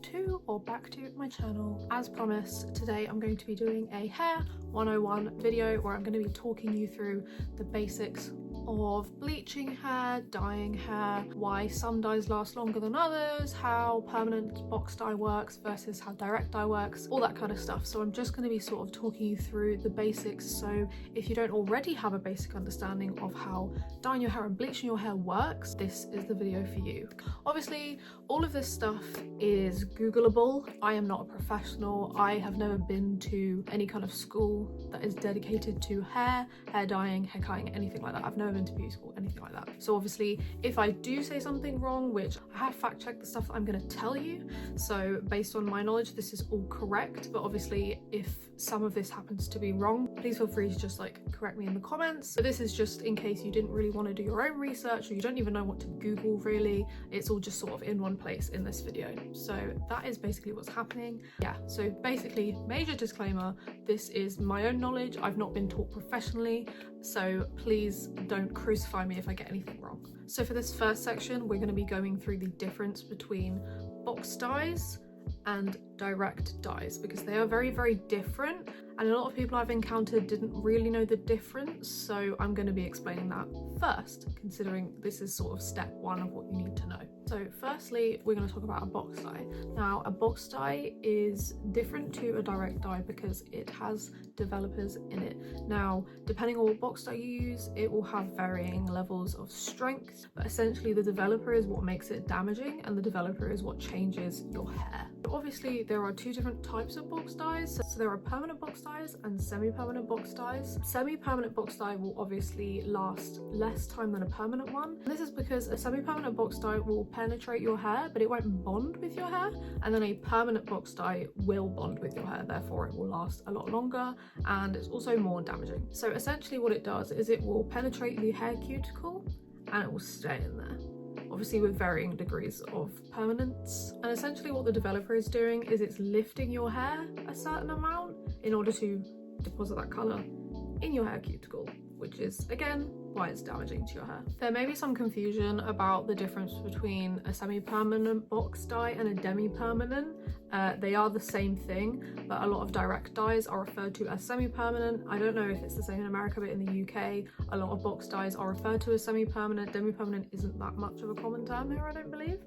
to or back to my channel. As promised, today I'm going to be doing a hair 101 video where I'm going to be talking you through the basics of bleaching hair, dyeing hair, why some dyes last longer than others, how permanent box dye works versus how direct dye works, all that kind of stuff. So I'm just going to be sort of talking you through the basics, so if you don't already have a basic understanding of how dyeing your hair and bleaching your hair works, this is the video for you. Obviously, all of this stuff is Googleable. I am not a professional. I have never been to any kind of school that is dedicated to hair dyeing, hair cutting, anything like that. I've never been to beauty school, anything like that. So obviously, if I do say something wrong, which I have fact checked the stuff that I'm going to tell you, so based on my knowledge, this is all correct. But obviously, if some of this happens to be wrong, please feel free to just like correct me in the comments. But this is just in case you didn't really want to do your own research or you don't even know what to Google really. It's all just sort of in one place in this video. So that is basically what's happening. Yeah, so basically, major disclaimer, this is my own knowledge. I've not been taught professionally, so please don't crucify me if I get anything wrong. So for this first section, we're going to be going through the difference between box dyes and direct dyes, because they are very, very different, and a lot of people I've encountered didn't really know the difference, so I'm going to be explaining that first, considering this is sort of step one of what you need to know. So firstly, we're going to talk about a box dye. Now, a box dye is different to a direct dye because it has developers in it. Now, depending on what box dye you use, it will have varying levels of strength, but essentially the developer is what makes it damaging and the developer is what changes your hair. Obviously, there are two different types of box dyes. So there are permanent box dyes and semi-permanent box dyes. Semi-permanent box dye will obviously last less time than a permanent one. And this is because a semi-permanent box dye will penetrate your hair, but it won't bond with your hair. And then a permanent box dye will bond with your hair, therefore it will last a lot longer, and it's also more damaging. So essentially what it does is it will penetrate the hair cuticle and it will stay in there, obviously with varying degrees of permanence. And essentially what the developer is doing is it's lifting your hair a certain amount in order to deposit that colour in your hair cuticle, which is again why it's damaging to your hair. There may be some confusion about the difference between a semi-permanent box dye and a demi-permanent. They are the same thing, but a lot of direct dyes are referred to as semi-permanent. I don't know if it's the same in America, but in the UK, a lot of box dyes are referred to as semi-permanent. Demi-permanent isn't that much of a common term here, I don't believe,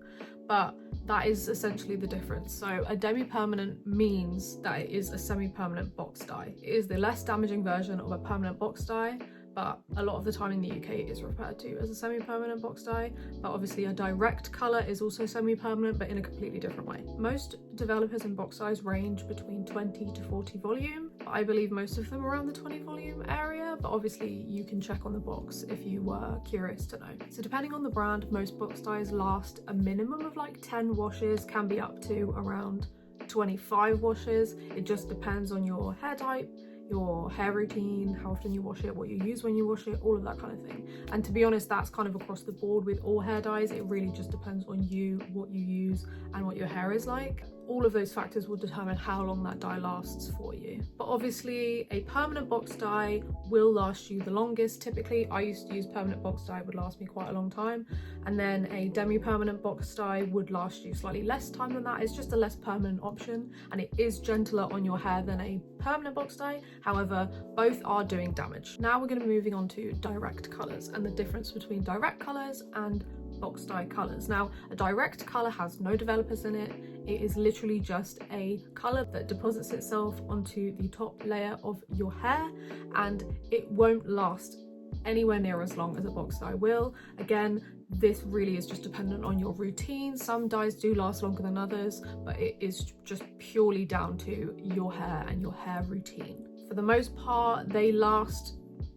but that is essentially the difference. So a demi-permanent means that it is a semi-permanent box dye. It is the less damaging version of a permanent box dye, but a lot of the time in the UK it is referred to as a semi-permanent box dye. But obviously a direct colour is also semi-permanent, but in a completely different way. Most developers in box dyes range between 20 to 40 volume. I believe most of them around the 20 volume area, but obviously you can check on the box if you were curious to know. So depending on the brand, most box dyes last a minimum of like 10 washes, can be up to around 25 washes. It just depends on your hair type, your hair routine, how often you wash it, what you use when you wash it, all of that kind of thing. And to be honest, that's kind of across the board with all hair dyes. It really just depends on you, what you use, and what your hair is like. All of those factors will determine how long that dye lasts for you. But obviously a permanent box dye will last you the longest. Typically, I used to use permanent box dye, it would last me quite a long time. And then a demi-permanent box dye would last you slightly less time than that. It's just a less permanent option and it is gentler on your hair than a permanent box dye. However, both are doing damage. Now we're going to be moving on to direct colours and the difference between direct colours and box dye colours. Now, a direct colour has no developers in it. It is literally just a colour that deposits itself onto the top layer of your hair, and it won't last anywhere near as long as a box dye will. Again, this really is just dependent on your routine. Some dyes do last longer than others, but it is just purely down to your hair and your hair routine. For the most part, they last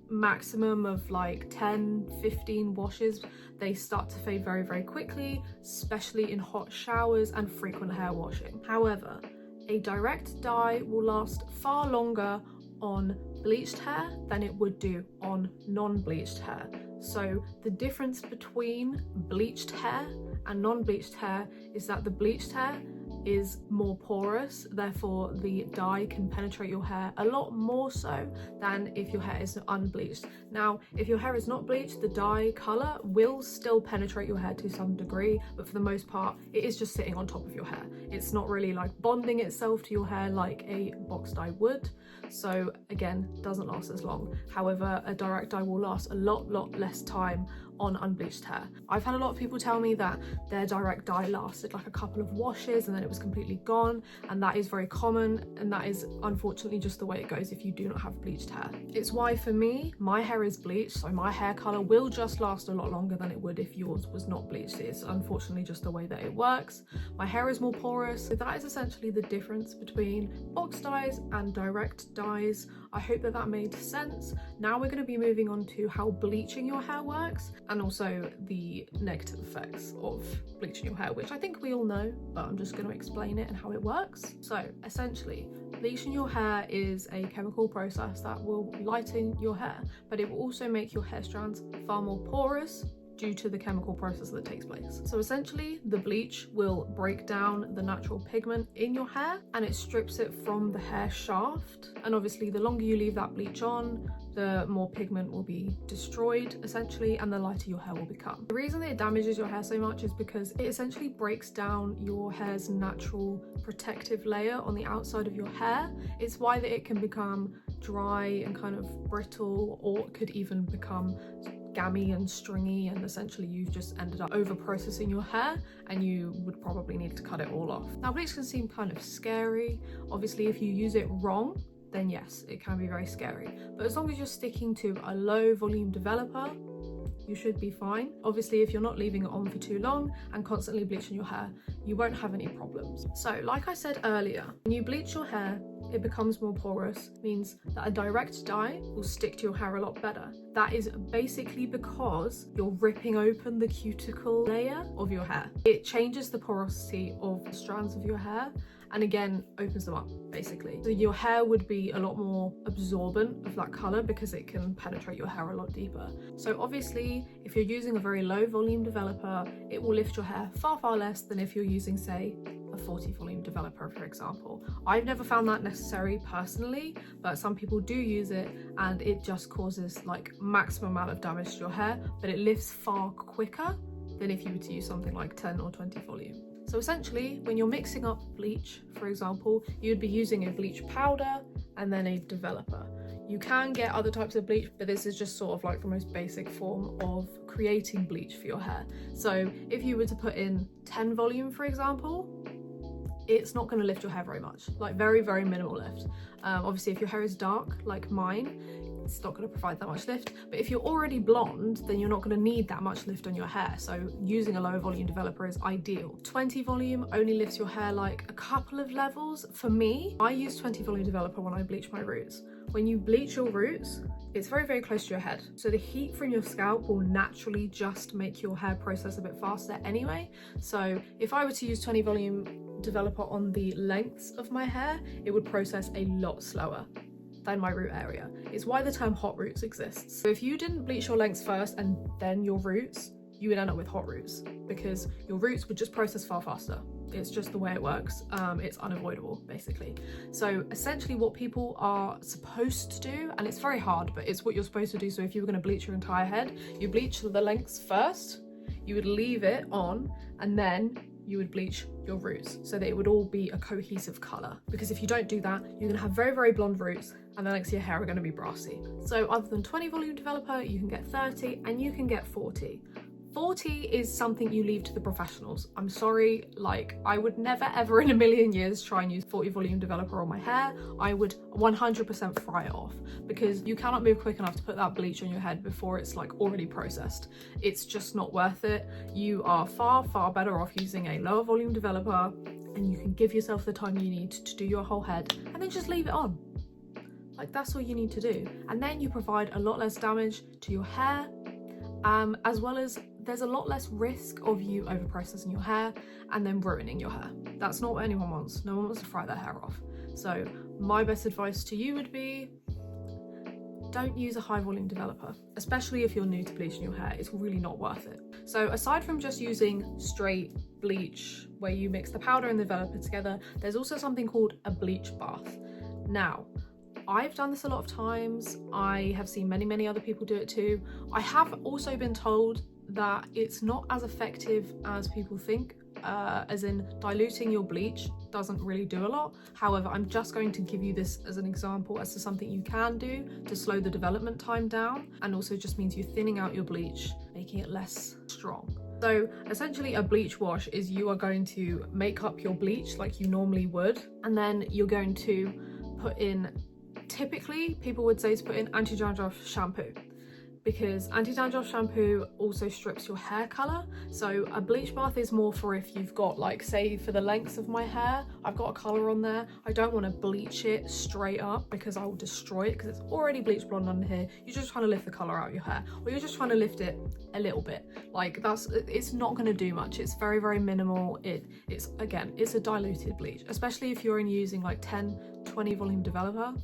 maximum of like 10-15 washes. They start to fade very, very quickly, especially in hot showers and frequent hair washing. However, a direct dye will last far longer on bleached hair than it would do on non-bleached hair. So the difference between bleached hair and non-bleached hair is that the bleached hair is more porous, therefore the dye can penetrate your hair a lot more so than if your hair is unbleached. Now, if your hair is not bleached, the dye colour will still penetrate your hair to some degree, but for the most part it is just sitting on top of your hair. It's not really like bonding itself to your hair like a box dye would, so again, doesn't last as long. However, a direct dye will last a lot less time on unbleached hair. I've had a lot of people tell me that their direct dye lasted like a couple of washes and then it was completely gone, and that is very common, and that is unfortunately just the way it goes if you do not have bleached hair. It's why for me, my hair is bleached, so my hair colour will just last a lot longer than it would if yours was not bleached. It's unfortunately just the way that it works. My hair is more porous, so that is essentially the difference between box dyes and direct dyes. I hope that that made sense. Now we're going to be moving on to how bleaching your hair works, and also the negative effects of bleaching your hair, which I think we all know, but I'm just going to explain it and how it works. So essentially, bleaching your hair is a chemical process that will lighten your hair, but it will also make your hair strands far more porous due to the chemical process that takes place. So essentially, the bleach will break down the natural pigment in your hair and it strips it from the hair shaft. And obviously, the longer you leave that bleach on, the more pigment will be destroyed essentially, and the lighter your hair will become. The reason that it damages your hair so much is because it essentially breaks down your hair's natural protective layer on the outside of your hair. It's why that it can become dry and kind of brittle, or it could even become gammy and stringy, and essentially you've just ended up over processing your hair and you would probably need to cut it all off. Now, bleach can seem kind of scary. Obviously, if you use it wrong, then yes, it can be very scary. But as long as you're sticking to a low volume developer, you should be fine. Obviously, if you're not leaving it on for too long and constantly bleaching your hair, you won't have any problems. So like I said earlier, when you bleach your hair, it becomes more porous, means that a direct dye will stick to your hair a lot better. That is basically because you're ripping open the cuticle layer of your hair. It changes the porosity of the strands of your hair and again opens them up basically. So your hair would be a lot more absorbent of that colour because it can penetrate your hair a lot deeper. So obviously, if you're using a very low volume developer, it will lift your hair far less than if you're using, say, a 40 volume developer, for example. I've never found that necessary personally, but some people do use it and it just causes like maximum amount of damage to your hair, but it lifts far quicker than if you were to use something like 10 or 20 volume. So essentially, when you're mixing up bleach, for example, you'd be using a bleach powder and then a developer. You can get other types of bleach, but this is just sort of like the most basic form of creating bleach for your hair. So if you were to put in 10 volume, for example, it's not going to lift your hair very much, like very minimal lift. Obviously, if your hair is dark like mine, it's not going to provide that much lift, but if you're already blonde, then you're not going to need that much lift on your hair, so using a low volume developer is ideal. 20 volume only lifts your hair like a couple of levels. For me, I use 20 volume developer when I bleach my roots. When you bleach your roots, it's very close to your head, so the heat from your scalp will naturally just make your hair process a bit faster anyway. So if I were to use 20 volume developer on the lengths of my hair, it would process a lot slower than my root area. It's why the term hot roots exists. So if you didn't bleach your lengths first and then your roots, you would end up with hot roots because your roots would just process far faster. It's just the way it works. It's unavoidable basically. So essentially what people are supposed to do, and it's very hard, but it's what you're supposed to do. So if you were going to bleach your entire head, you bleach the lengths first, you would leave it on, and then you would bleach your roots so that it would all be a cohesive colour. Because if you don't do that, you're going to have very blonde roots and the lengths of your hair are going to be brassy. So other than 20 volume developer, you can get 30 and you can get 40. 40 is something you leave to the professionals. I'm sorry, like I would never ever in a million years try and use 40 volume developer on my hair. I would 100% fry it off because you cannot move quick enough to put that bleach on your head before it's like already processed. It's just not worth it. You are far better off using a lower volume developer, and you can give yourself the time you need to do your whole head and then just leave it on. Like that's all you need to do. And then you provide a lot less damage to your hair, as well as there's a lot less risk of you over processing your hair and then ruining your hair. That's not what anyone wants. No one wants to fry their hair off. So my best advice to you would be, don't use a high volume developer, especially if you're new to bleaching your hair. It's really not worth it. So aside from just using straight bleach where you mix the powder and the developer together, there's also something called a bleach bath. Now, I've done this a lot of times. I have seen many other people do it too. I have also been told that it's not as effective as people think, as in diluting your bleach doesn't really do a lot. However, I'm just going to give you this as an example as to something you can do to slow the development time down, and also just means you're thinning out your bleach, making it less strong. So essentially a bleach wash is you are going to make up your bleach like you normally would, and then you're going to put in, typically people would say to put in anti-dandruff shampoo, because anti-dandruff shampoo also strips your hair color. So a bleach bath is more for if you've got, like, say for the lengths of my hair, I've got a color on there, I don't want to bleach it straight up because I will destroy it because it's already bleach blonde under here. You're just trying to lift the color out of your hair, or you're just trying to lift it a little bit. Like, it's not going to do much. It's very minimal. It's again, it's a diluted bleach, especially if you're using like 10-20 volume developer.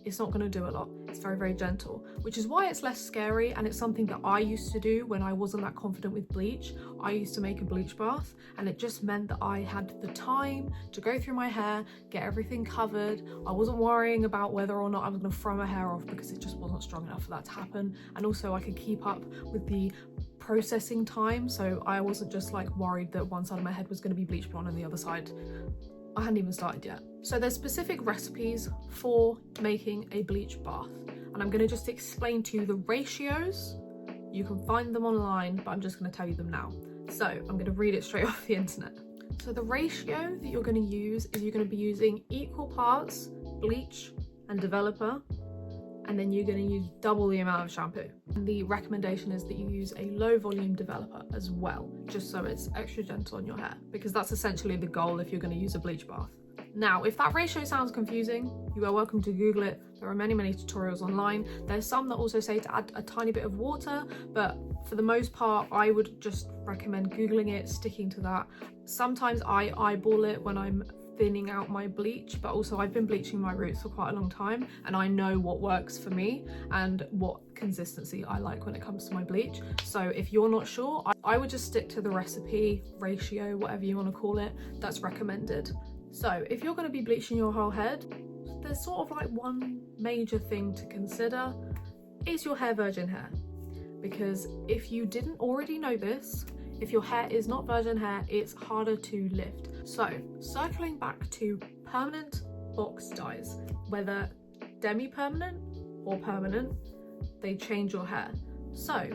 It's not going to do a lot. It's very gentle, which is why it's less scary, and it's something that I used to do when I wasn't that confident with bleach. I used to make a bleach bath, and it just meant that I had the time to go through my hair, get everything covered. I wasn't worrying about whether or not I was going to throw my hair off because it just wasn't strong enough for that to happen, and also I could keep up with the processing time, so I wasn't just like worried that one side of my head was going to be bleach blonde and the other side I hadn't even started yet. So there's specific recipes for making a bleach bath, and I'm going to just explain to you the ratios. You can find them online, but I'm just going to tell you them now. So I'm going to read it straight off the internet. So the ratio that you're going to use is you're going to be using equal parts bleach and developer, and then you're going to use double the amount of shampoo. And the recommendation is that you use a low volume developer as well, just so it's extra gentle on your hair, because that's essentially the goal if you're going to use a bleach bath. Now, if that ratio sounds confusing, you are welcome to Google it. There are many tutorials online. There's some that also say to add a tiny bit of water, but for the most part, I would just recommend Googling it, sticking to that. Sometimes I eyeball it when I'm thinning out my bleach, but also I've been bleaching my roots for quite a long time, and I know what works for me and what consistency I like when it comes to my bleach. So if you're not sure, I would just stick to the recipe, ratio, whatever you want to call it, that's recommended. So if you're going to be bleaching your whole head, there's sort of like one major thing to consider. Is your hair virgin hair? Because if you didn't already know this, if your hair is not virgin hair, it's harder to lift. So circling back to permanent box dyes, whether demi-permanent or permanent, they change your hair. So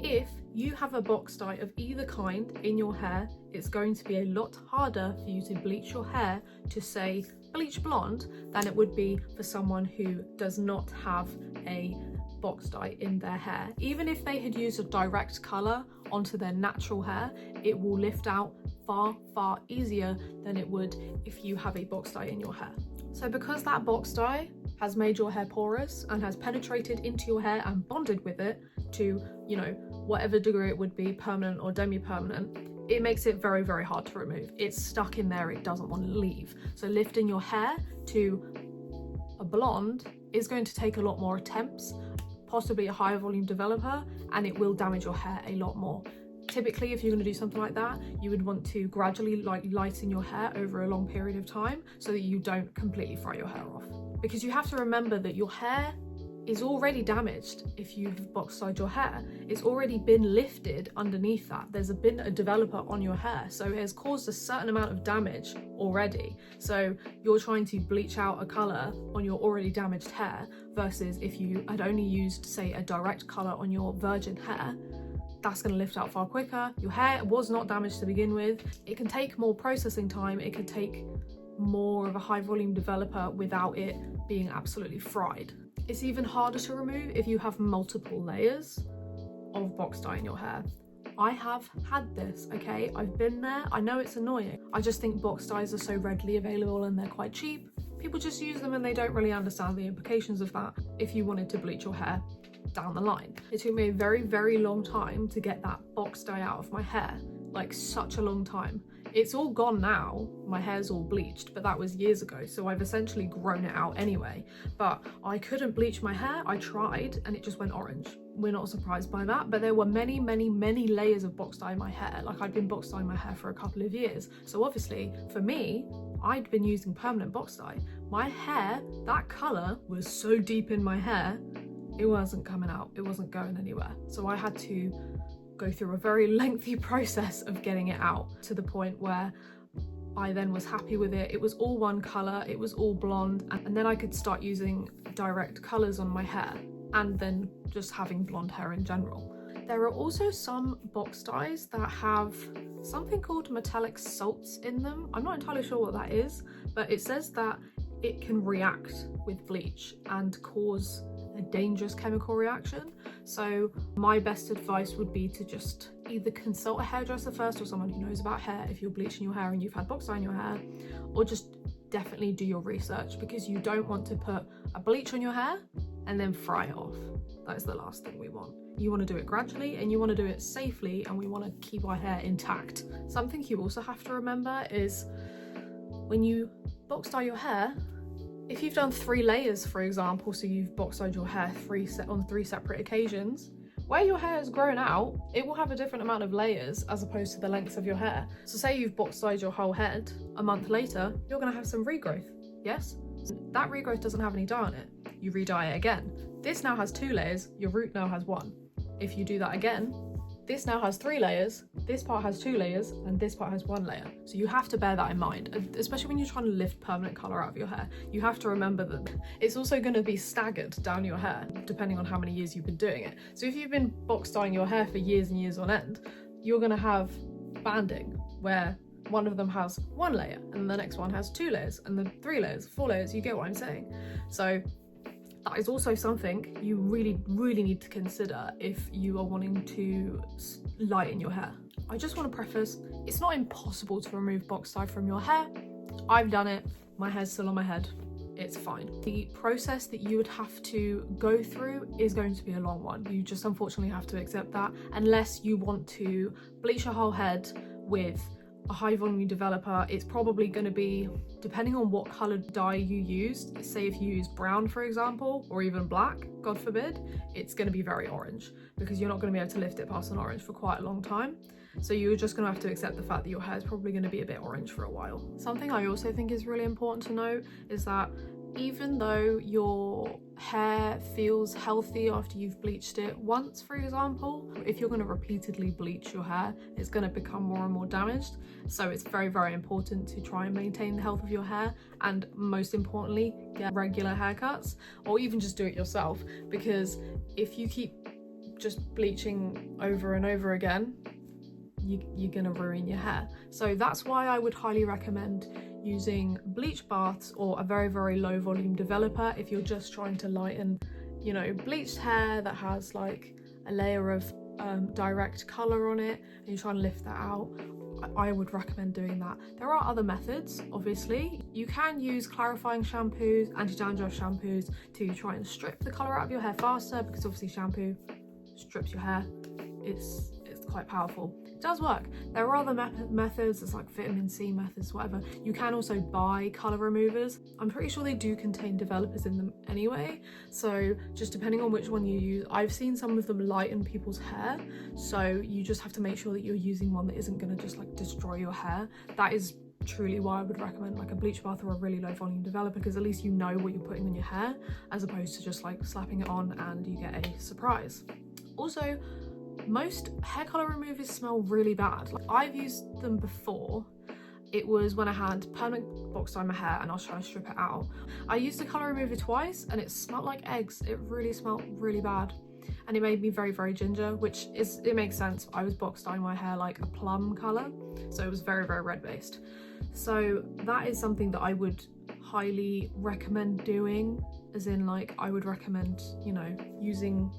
if you have a box dye of either kind in your hair, it's going to be a lot harder for you to bleach your hair to, say, bleach blonde than it would be for someone who does not have a box dye in their hair. Even if they had used a direct colour onto their natural hair, it will lift out far easier than it would if you have a box dye in your hair. So because that box dye has made your hair porous and has penetrated into your hair and bonded with it to, you know, whatever degree it would be, permanent or demi-permanent, it makes it very hard to remove. It's stuck in there, it doesn't want to leave. So lifting your hair to a blonde is going to take a lot more attempts, possibly a higher volume developer, and it will damage your hair a lot more. Typically, if you're going to do something like that, you would want to gradually lighten your hair over a long period of time so that you don't completely fry your hair off. Because you have to remember that your hair is already damaged. If you've box dyed your hair, it's already been lifted underneath that. There's been a developer on your hair, so it has caused a certain amount of damage already. So you're trying to bleach out a colour on your already damaged hair, versus if you had only used, say, a direct colour on your virgin hair, that's going to lift out far quicker. Your hair was not damaged to begin with. It can take more processing time. It can take more of a high volume developer without it being absolutely fried. It's even harder to remove if you have multiple layers of box dye in your hair. I have had this, okay? I've been there. I know it's annoying. I just think box dyes are so readily available and they're quite cheap. People just use them and they don't really understand the implications of that if you wanted to bleach your hair down the line. It took me a very long time to get that box dye out of my hair, like such a long time. It's all gone now, my hair's all bleached, but that was years ago, so I've essentially grown it out anyway. But I couldn't bleach my hair. I tried and it just went orange. we're not surprised by that. But there were many layers of box dye in my hair. Like, I'd been box dyeing my hair for a couple of years, so obviously for me, I'd been using permanent box dye. My hair, that colour was so deep in my hair, it wasn't coming out, it wasn't going anywhere. So I had to go through a very lengthy process of getting it out, to the point where I then was happy with it. It was all one colour, it was all blonde, and then I could start using direct colours on my hair, and then just having blonde hair in general. There are also some box dyes that have something called metallic salts in them. I'm not entirely sure what that is, but it says that it can react with bleach and cause a dangerous chemical reaction. So my best advice would be to just either consult a hairdresser first, or someone who knows about hair if you're bleaching your hair and you've had box dye in your hair, or just definitely do your research, because you don't want to put a bleach on your hair and then fry it off. That is the last thing we want. You want to do it gradually, and you want to do it safely, and we want to keep our hair intact. Something you also have to remember is, when you box dye your hair, if you've done 3 layers, for example, so you've box dyed your hair on 3 separate occasions, where your hair has grown out, it will have a different amount of layers as opposed to the length of your hair. So say you've box dyed your whole head, a month later, you're going to have some regrowth, yes? That regrowth doesn't have any dye on it. You re-dye it again. This now has 2 layers, your root now has 1. If you do that again, this now has 3 layers, this part has 2 layers, and this part has 1 layer. So you have to bear that in mind, especially when you're trying to lift permanent colour out of your hair. You have to remember that it's also going to be staggered down your hair, depending on how many years you've been doing it. So if you've been box dyeing your hair for years and years on end, you're going to have banding, where one of them has 1 layer, and the next one has 2 layers, and then 3 layers, 4 layers, you get what I'm saying. So that is also something you really need to consider if you are wanting to lighten your hair. I just want to preface, it's not impossible to remove box dye from your hair. I've done it, my hair's still on my head, it's fine. The process that you would have to go through is going to be a long one. You just unfortunately have to accept that, unless you want to bleach your whole head with a high volume developer. It's probably going to be, depending on what coloured dye you use, say if you use brown for example, or even black, God forbid, it's going to be very orange, because you're not going to be able to lift it past an orange for quite a long time. So you're just going to have to accept the fact that your hair is probably going to be a bit orange for a while. Something I also think is really important to note is that even though your hair feels healthy after you've bleached it once, for example, if you're going to repeatedly bleach your hair, it's going to become more and more damaged. So it's very important to try and maintain the health of your hair, and most importantly, get regular haircuts, or even just do it yourself, because if you keep just bleaching over and over again, you're going to ruin your hair. So that's why I would highly recommend using bleach baths or a very low volume developer if you're just trying to lighten, you know, bleached hair that has like a layer of direct colour on it, and you're trying to lift that out. I would recommend doing that. There are other methods, obviously. You can use clarifying shampoos, anti-dandruff shampoos, to try and strip the colour out of your hair faster, because obviously shampoo strips your hair. It's quite powerful. It does work. There are other methods, it's like vitamin C methods, whatever. You can also buy colour removers. I'm pretty sure they do contain developers in them anyway, so just depending on which one you use. I've seen some of them lighten people's hair, so you just have to make sure that you're using one that isn't going to just like destroy your hair. That is truly why I would recommend like a bleach bath or a really low volume developer, because at least you know what you're putting on your hair, as opposed to just like slapping it on and you get a surprise. Also, most hair colour removers smell really bad. Like, I've used them before. It was when I had permanent box dye in my hair and I was trying to strip it out. I used the colour remover twice and it smelled like eggs. It really smelled really bad, and it made me very ginger, which it makes sense. I was box dyeing my hair like a plum colour, so it was very red based. So that is something that I would highly recommend doing, as in like I would recommend, you know, using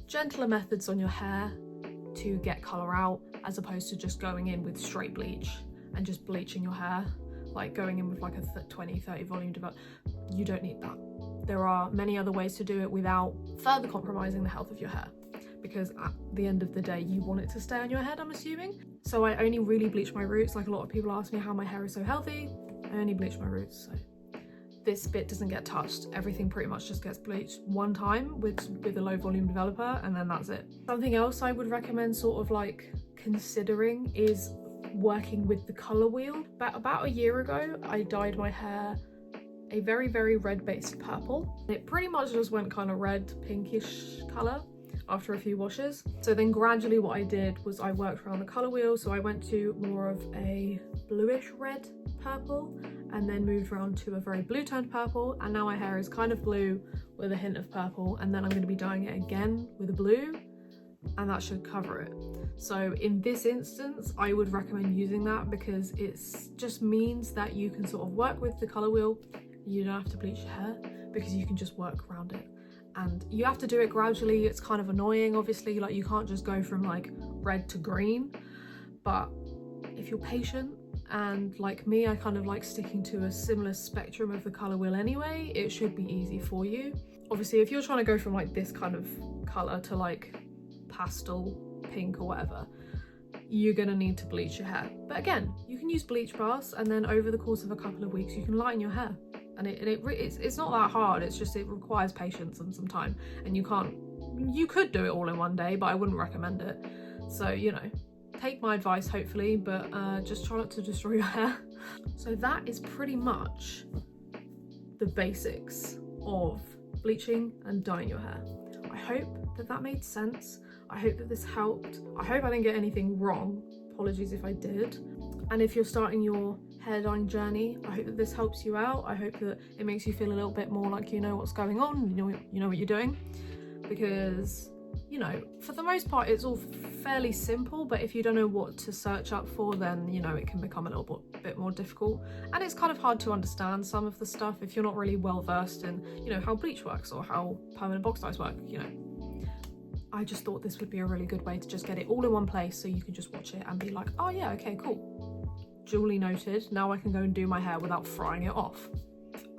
gentler methods on your hair to get colour out, as opposed to just going in with straight bleach and just bleaching your hair, like going in with like a 20-30 volume develop. You don't need that. There are many other ways to do it without further compromising the health of your hair, because at the end of the day you want it to stay on your head, I'm assuming. So I only really bleach my roots. Like, a lot of people ask me how my hair is so healthy. I only bleach my roots, so this bit doesn't get touched. Everything pretty much just gets bleached one time with a low volume developer, and then that's it. Something else I would recommend sort of like considering is working with the color wheel. About a year ago, I dyed my hair a very, very red based purple. It pretty much just went kind of red, pinkish color after a few washes. So then gradually what I did was I worked around the color wheel. So I went to more of a bluish red purple, and then moved around to a very blue toned purple, and now my hair is kind of blue with a hint of purple, and then I'm going to be dyeing it again with a blue, and that should cover it. So in this instance, I would recommend using that because it just means that you can sort of work with the color wheel. You don't have to bleach your hair because you can just work around it, and you have to do it gradually. It's kind of annoying, obviously, like you can't just go from like red to green, but if you're patient, and like me, I kind of like sticking to a similar spectrum of the color wheel anyway, it should be easy for you. Obviously, if you're trying to go from like this kind of color to like pastel pink or whatever, you're gonna need to bleach your hair. But again, you can use bleach bars, and then over the course of a couple of weeks you can lighten your hair, and it's not that hard. It's just it requires patience and some time, and you could do it all in one day, but I wouldn't recommend it. So, you know, take my advice hopefully, but just try not to destroy your hair. So that is pretty much the basics of bleaching and dyeing your hair. I hope that made sense. I hope that this helped. I hope I didn't get anything wrong. Apologies if I did. And if you're starting your hair dyeing journey, I hope that this helps you out. I hope that it makes you feel a little bit more like you know what's going on, you know what you're doing, because you know, for the most part, it's all fairly simple, but if you don't know what to search up for, then, you know, it can become a little bit more difficult. And it's kind of hard to understand some of the stuff if you're not really well versed in, you know, how bleach works or how permanent box dyes work, you know. I just thought this would be a really good way to just get it all in one place so you can just watch it and be like, oh yeah, okay, cool. Duly noted. Now I can go and do my hair without frying it off.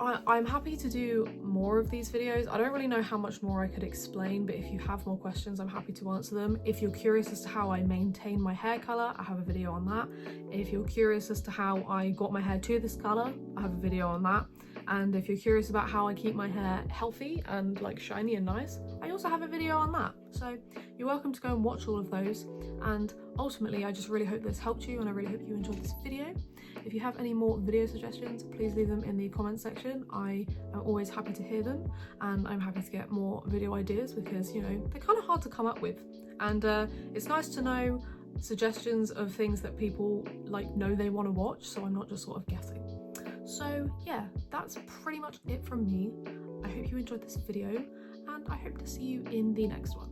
I'm happy to do more of these videos. I don't really know how much more I could explain, but if you have more questions, I'm happy to answer them. If you're curious as to how I maintain my hair color, I have a video on that. If you're curious as to how I got my hair to this color, I have a video on that. And if you're curious about how I keep my hair healthy and like shiny and nice, I also have a video on that. So you're welcome to go and watch all of those. And ultimately, I just really hope this helped you, and I really hope you enjoyed this video. If you have any more video suggestions, please leave them in the comment section. I am always happy to hear them, and I'm happy to get more video ideas because, you know, they're kind of hard to come up with. And it's nice to know suggestions of things that people like know they want to watch, so I'm not just sort of guessing. So yeah, that's pretty much it from me. I hope you enjoyed this video, and I hope to see you in the next one.